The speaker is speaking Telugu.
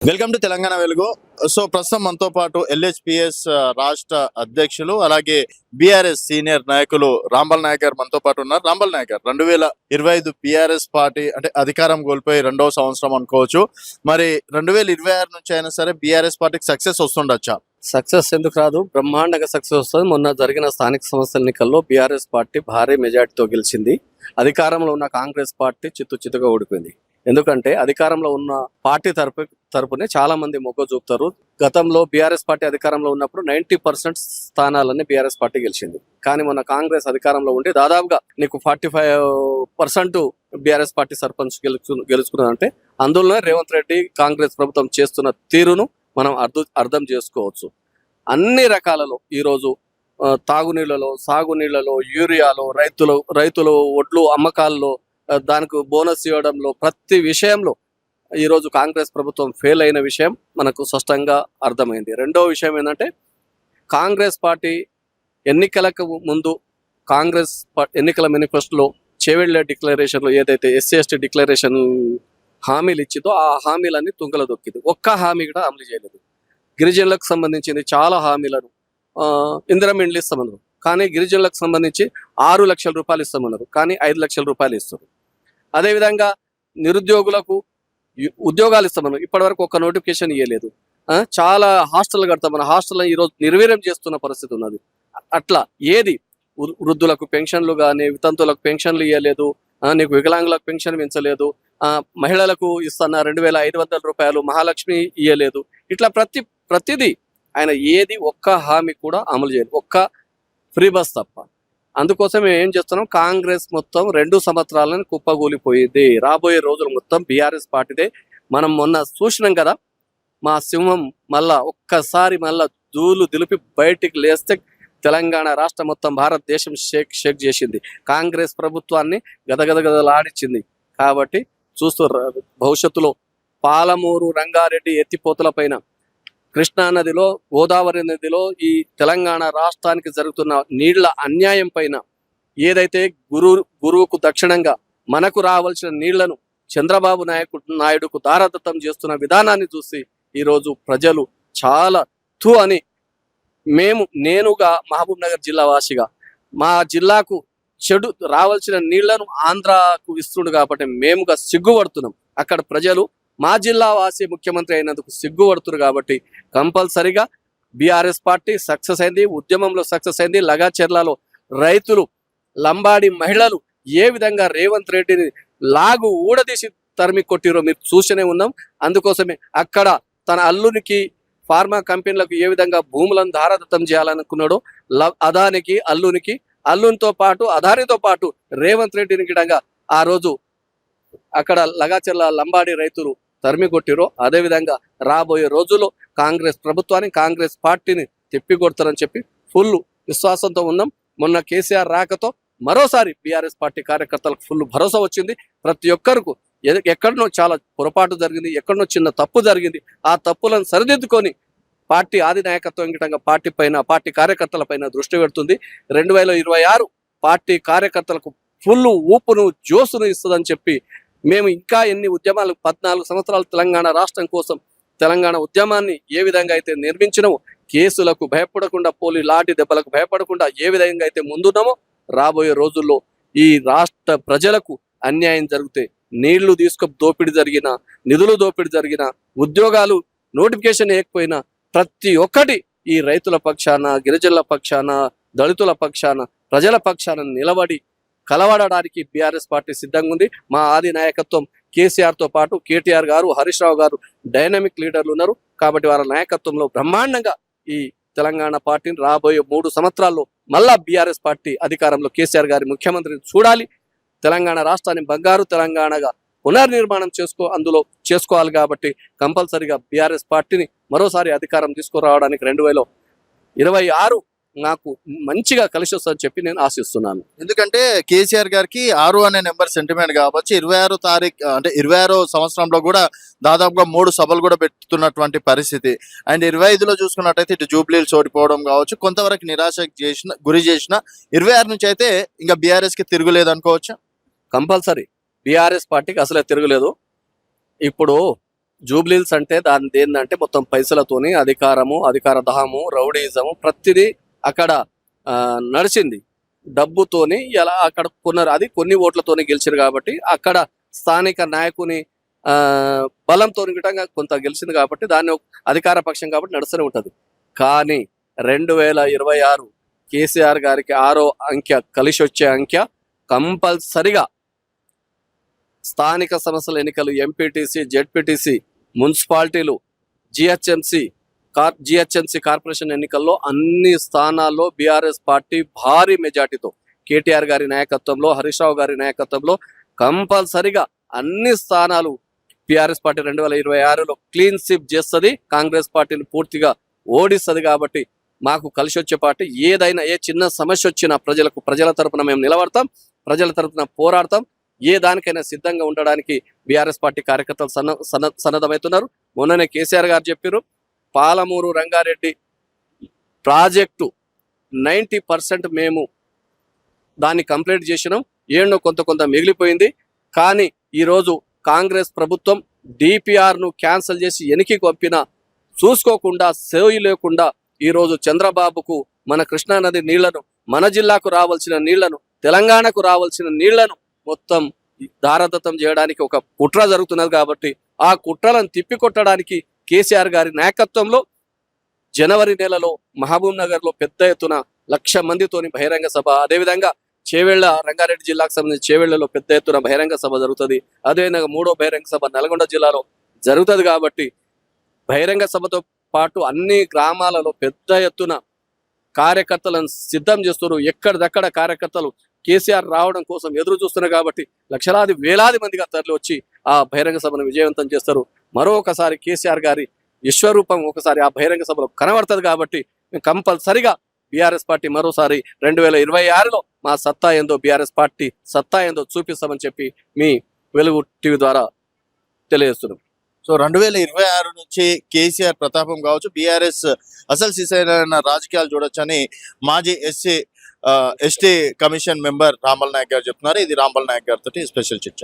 వెల్కమ్ టు తెలంగాణ వెలుగు. సో ప్రస్తుతం మనతో పాటు ఎల్హెచ్పిఎస్ రాష్ట్ర అధ్యక్షులు అలాగే బీఆర్ఎస్ సీనియర్ నాయకులు రాంబల్ నాయక్ గారు మనతో పాటు ఉన్నారు. రాంబల్ నాయక్ గారు 2025 బీఆర్ఎస్ పార్టీ అంటే అధికారం కోల్పోయి 2వ సంవత్సరం అనుకోవచ్చు. మరి 2026 నుంచి అయినా సరే బీఆర్ఎస్ పార్టీకి సక్సెస్ వస్తుండొచ్చా? సక్సెస్ ఎందుకు రాదు, బ్రహ్మాండంగా సక్సెస్ వస్తుంది. మొన్న జరిగిన స్థానిక సంస్థల ఎన్నికల్లో బీఆర్ఎస్ పార్టీ భారీ మెజార్టీతో గెలిచింది. అధికారంలో ఉన్న కాంగ్రెస్ పార్టీ చిత్తుగా ఓడిపోయింది. ఎందుకంటే అధికారంలో ఉన్న పార్టీ తరపునే చాలా మంది మొగ్గు చూపుతారు. గతంలో బీఆర్ఎస్ పార్టీ అధికారంలో ఉన్నప్పుడు 90% స్థానాలన్నీ బీఆర్ఎస్ పార్టీ గెలిచింది. కానీ మొన్న కాంగ్రెస్ అధికారంలో ఉండి దాదాపుగా నీకు 45% బీఆర్ఎస్ పార్టీ సర్పంచ్ గెలుచుకున్నదంటే అందులోనే రేవంత్ రెడ్డి కాంగ్రెస్ ప్రభుత్వం చేస్తున్న తీరును మనం అర్థం చేసుకోవచ్చు. అన్ని రకాలలో ఈరోజు తాగునీళ్లలో, సాగునీళ్లలో, యూరియాలో, రైతులు ఒడ్లు అమ్మకాల్లో, దానికి బోనస్ ఇవ్వడంలో, ప్రతి విషయంలో ఈరోజు కాంగ్రెస్ ప్రభుత్వం ఫెయిల్ అయిన విషయం మనకు స్పష్టంగా అర్థమైంది. రెండో విషయం ఏంటంటే కాంగ్రెస్ పార్టీ ఎన్నికలకు ముందు కాంగ్రెస్ ఎన్నికల మేనిఫెస్టోలో చేవెళ్ల డిక్లరేషన్లో ఏదైతే ఎస్సీ/ఎస్టీ డిక్లరేషన్ హామీలు ఇచ్చిందో ఆ హామీలన్నీ తుంగలో దొక్కింది. ఒక్క హామీ కూడా అమలు చేయలేదు. గిరిజనులకు సంబంధించింది చాలా హామీలను ఇందిరమ్మ ఇండ్లు ఇస్తామన్నారు, కానీ గిరిజనులకు సంబంధించి 6 లక్షల రూపాయలు ఇస్తామన్నారు, కానీ 5 లక్షల రూపాయలు ఇస్తారు. అదేవిధంగా నిరుద్యోగులకు ఉద్యోగాలు ఇస్తామన్నారు, ఇప్పటి వరకు ఒక్క నోటిఫికేషన్ ఇవ్వలేదు. చాలా హాస్టల్ కడతామన్న హాస్టల్ ఈరోజు నిర్వీర్యం చేస్తున్న పరిస్థితి ఉన్నది. అట్లా ఏది వృద్ధులకు పెన్షన్లు కానీ, వితంతులకు పెన్షన్లు ఇవ్వలేదు, నీకు వికలాంగులకు పెన్షన్ పెంచలేదు, మహిళలకు ఇస్తున్న 2500 రూపాయలు మహాలక్ష్మి ఇవ్వలేదు. ఇట్లా ప్రతిదీ ఆయన ఏది ఒక్క హామీ కూడా అమలు చేయలేదు, ఒక్క ఫ్రీ బస్ తప్ప. అందుకోసం మేము ఏం చేస్తున్నాం, కాంగ్రెస్ మొత్తం 2 సంవత్సరాలను కుప్పగూలిపోయింది. రాబోయే రోజులు మొత్తం బీఆర్ఎస్ పార్టీదే. మనం మొన్న చూసినాం కదా, మా సింహం మళ్ళా ఒక్కసారి మళ్ళా దూలు దులిపి బయటికి లేస్తే తెలంగాణ రాష్ట్రం మొత్తం భారతదేశం షేక్ చేసింది. కాంగ్రెస్ ప్రభుత్వాన్ని గదగదలాడించింది. కాబట్టి చూస్తూ భవిష్యత్తులో పాలమూరు రంగారెడ్డి ఎత్తిపోతల పైన, కృష్ణా నదిలో, గోదావరి నదిలో ఈ తెలంగాణ రాష్ట్రానికి జరుగుతున్న నీళ్ల అన్యాయం పైన ఏదైతే గురువుకు దక్షిణంగా మనకు రావాల్సిన నీళ్లను చంద్రబాబు నాయుడుకు దారదత్తం చేస్తున్న విధానాన్ని చూసి ఈరోజు ప్రజలు చాలా అని నేనుగా మహబూబ్ నగర్ జిల్లా వాసిగా మా జిల్లాకు చెడు రావాల్సిన నీళ్లను ఆంధ్రాకు ఇస్తుండు కాబట్టి మేముగా సిగ్గుపడుతున్నాం. అక్కడ ప్రజలు మా జిల్లా వాసి ముఖ్యమంత్రి అయినందుకు సిగ్గుపడుతున్నారు. కాబట్టి కంపల్సరిగా బీఆర్ఎస్ పార్టీ సక్సెస్ అయింది, ఉద్యమంలో సక్సెస్ అయింది. లగాచెర్లలో రైతులు, లంబాడి మహిళలు ఏ విధంగా రేవంత్ రెడ్డిని ఊడదీసి తరిమి కొట్టిరో మీరు చూస్తూనే ఉన్నాం. అందుకోసమే అక్కడ తన అల్లునికి, ఫార్మా కంపెనీలకు ఏ విధంగా భూములను దారదత్తం చేయాలనుకున్నాడో అదానికి, అల్లునితో పాటు అదానితో పాటు రేవంత్ రెడ్డిని గిడంగా ఆ రోజు అక్కడ లగాచెర్ల లంబాడి రైతులు తరిమి కొట్టిరో అదేవిధంగా రాబోయే రోజుల్లో కాంగ్రెస్ ప్రభుత్వాన్ని, కాంగ్రెస్ పార్టీని తిప్పికొడతారని చెప్పి ఫుల్ విశ్వాసంతో ఉన్నాం. మొన్న కేసీఆర్ రాకతో మరోసారి బీఆర్ఎస్ పార్టీ కార్యకర్తలకు ఫుల్ భరోసా వచ్చింది. ప్రతి ఒక్కరికి ఎక్కడనో చాలా పొరపాటు జరిగింది, ఎక్కడనో చిన్న తప్పు జరిగింది, ఆ తప్పులను సరిదిద్దుకొని పార్టీ ఆది నాయకత్వం ఇంకటంగా పార్టీ పైన, పార్టీ కార్యకర్తల పైన దృష్టి పెడుతుంది. 2026 పార్టీ కార్యకర్తలకు ఫుల్ ఊపును, జోసును ఇస్తుందని చెప్పి మేము ఇంకా ఎన్ని ఉద్యమాలు 14 సంవత్సరాలు తెలంగాణ రాష్ట్రం కోసం తెలంగాణ ఉద్యమాన్ని ఏ విధంగా అయితే నిర్మించినామో, కేసులకు భయపడకుండా, లాఠీ దెబ్బలకు భయపడకుండా ఏ విధంగా అయితే ముందున్నామో రాబోయే రోజుల్లో ఈ రాష్ట్ర ప్రజలకు అన్యాయం జరిగితే, నీళ్లు దోపిడీ జరిగిన, నిధులు దోపిడీ జరిగిన, ఉద్యోగాలు నోటిఫికేషన్ వేయకపోయినా ప్రతి ఒక్కటి ఈ రైతుల పక్షాన, గిరిజనుల పక్షాన, దళితుల పక్షాన, ప్రజల పక్షాన నిలబడి కలవడడానికి బీఆర్ఎస్ పార్టీ సిద్ధంగా ఉంది. మా ఆది నాయకత్వం కేసీఆర్తో పాటు కేటీఆర్ గారు, హరీష్ రావు గారు డైనమిక్ లీడర్లు ఉన్నారు. కాబట్టి వారి నాయకత్వంలో బ్రహ్మాండంగా ఈ తెలంగాణ పార్టీని రాబోయే 3 సంవత్సరాల్లో మళ్ళా బీఆర్ఎస్ పార్టీ అధికారంలో కేసీఆర్ గారి ముఖ్యమంత్రిని చూడాలి. తెలంగాణ రాష్ట్రాన్ని బంగారు తెలంగాణగా పునర్నిర్మాణం చేసుకోవాలి. కాబట్టి కంపల్సరిగా బీఆర్ఎస్ పార్టీని మరోసారి అధికారం తీసుకురావడానికి 2026 నాకు మంచిగా కలిసి వస్తుందని చెప్పి నేను ఆశిస్తున్నాను. ఎందుకంటే కేసీఆర్ గారికి 6 అనే నెంబర్ సెంటిమెంట్ కాబట్టి 26వ తారీఖు అంటే 26వ సంవత్సరంలో కూడా దాదాపుగా 3 సభలు కూడా పెడుతున్నటువంటి పరిస్థితి. అండ్ 25లో చూసుకున్నట్టయితే ఇటు జూబ్లీలు ఓడిపోవడం కావచ్చు, కొంతవరకు నిరాశకు గురి చేసిన 26 నుంచి అయితే ఇంకా బీఆర్ఎస్ కి తిరుగులేదు అనుకోవచ్చు. కంపల్సరీ బీఆర్ఎస్ పార్టీకి అసలే తిరుగులేదు. ఇప్పుడు జూబ్లీల్స్ అంటే దాని ఏంటంటే మొత్తం పైసలతోని అధికారము, అధికార దహము, రౌడీజము ప్రతిదీ అక్కడ నడిచింది. డబ్బుతోని ఎలా అక్కడ కొన్నారు, అది కొన్ని ఓట్లతోని గెలిచారు కాబట్టి అక్కడ స్థానిక నాయకుని బలంతో గిటంగా కొంత గెలిచింది కాబట్టి దాన్ని అధికార పక్షం కాబట్టి నడుస్తూనే ఉంటుంది. కానీ 2026 కేసీఆర్ గారికి 6వ అంకె కలిసి వచ్చే అంకె కంపల్సరిగా స్థానిక సంస్థల ఎన్నికలు, ఎంపీటీసీ, జెడ్పీటీసీ, మున్సిపాలిటీలు, జిహెచ్ఎంసీ కార్పొరేషన్ ఎన్నికల్లో అన్ని స్థానాల్లో బీఆర్ఎస్ పార్టీ భారీ మెజార్టీతో కేటీఆర్ గారి నాయకత్వంలో, హరీష్ రావు గారి నాయకత్వంలో కంపల్సరిగా అన్ని స్థానాలు బీఆర్ఎస్ పార్టీ 2026లో క్లీన్ స్వీప్ చేస్తుంది. కాంగ్రెస్ పార్టీని పూర్తిగా ఓడిస్తుంది. కాబట్టి మాకు కలిసి వచ్చే పార్టీ ఏదైనా, ఏ చిన్న సమస్య వచ్చినా ప్రజల తరపున మేము నిలబడతాం, ప్రజల తరపున పోరాడతాం. ఏ దానికైనా సిద్ధంగా ఉండడానికి బీఆర్ఎస్ పార్టీ కార్యకర్తలు సన్నద్ధమవుతున్నారు. మొన్ననే కేసీఆర్ గారు చెప్పారు, పాలమూరు రంగారెడ్డి ప్రాజెక్టు 90% మేము దాన్ని కంప్లీట్ చేసినాం, ఏడో కొంత మిగిలిపోయింది. కానీ ఈరోజు కాంగ్రెస్ ప్రభుత్వం డిపిఆర్ను క్యాన్సిల్ చేసి వెనక్కి పంపిన చూసుకోకుండా, సేవ్ లేకుండా ఈరోజు చంద్రబాబుకు మన కృష్ణానది నీళ్లను, మన జిల్లాకు రావాల్సిన నీళ్లను, తెలంగాణకు రావాల్సిన నీళ్లను మొత్తం దారదత్తం చేయడానికి ఒక కుట్ర జరుగుతున్నది. కాబట్టి ఆ కుట్రలను తిప్పికొట్టడానికి కేసీఆర్ గారి నాయకత్వంలో జనవరి నెలలో మహబూబ్ నగర్ లో పెద్ద ఎత్తున 1,00,000 మందితోని బహిరంగ సభ, అదేవిధంగా చేవెళ్ల, రంగారెడ్డి జిల్లాకు సంబంధించి చేవెళ్లలో పెద్ద ఎత్తున బహిరంగ సభ జరుగుతుంది. అదేవిధంగా 3వ బహిరంగ సభ నల్గొండ జిల్లాలో జరుగుతుంది. కాబట్టి బహిరంగ సభతో పాటు అన్ని గ్రామాలలో పెద్ద ఎత్తున కార్యకర్తలను సిద్ధం చేస్తున్నారు. ఎక్కడిదక్కడ కార్యకర్తలు కేసీఆర్ రావడం కోసం ఎదురు చూస్తున్నారు. కాబట్టి లక్షలాది వేలాది మందిగా తరలి వచ్చి ఆ బహిరంగ సభను విజయవంతం చేస్తారు. మరొకసారి కేసీఆర్ గారి విశ్వరూపం ఒకసారి ఆ బహిరంగ సభలో కనబడుతుంది. కాబట్టి కంపల్సరిగా బీఆర్ఎస్ పార్టీ మరోసారి 2026లో మా సత్తా ఏందో, బీఆర్ఎస్ పార్టీ సత్తా ఏందో చూపిస్తామని చెప్పి మీ వెలుగు టీవీ ద్వారా తెలియజేస్తున్నాం. సో 2026 నుంచి కేసీఆర్ ప్రతాపం కావచ్చు, బీఆర్ఎస్ అసలు సిసైన రాజకీయాలు చూడొచ్చని మాజీ ఎస్టీ కమిషన్ మెంబర్ రాంబల్ నాయక్ గారు చెప్తున్నారు. ఇది రాంబల్ నాయక్ గారితో స్పెషల్ చర్చ.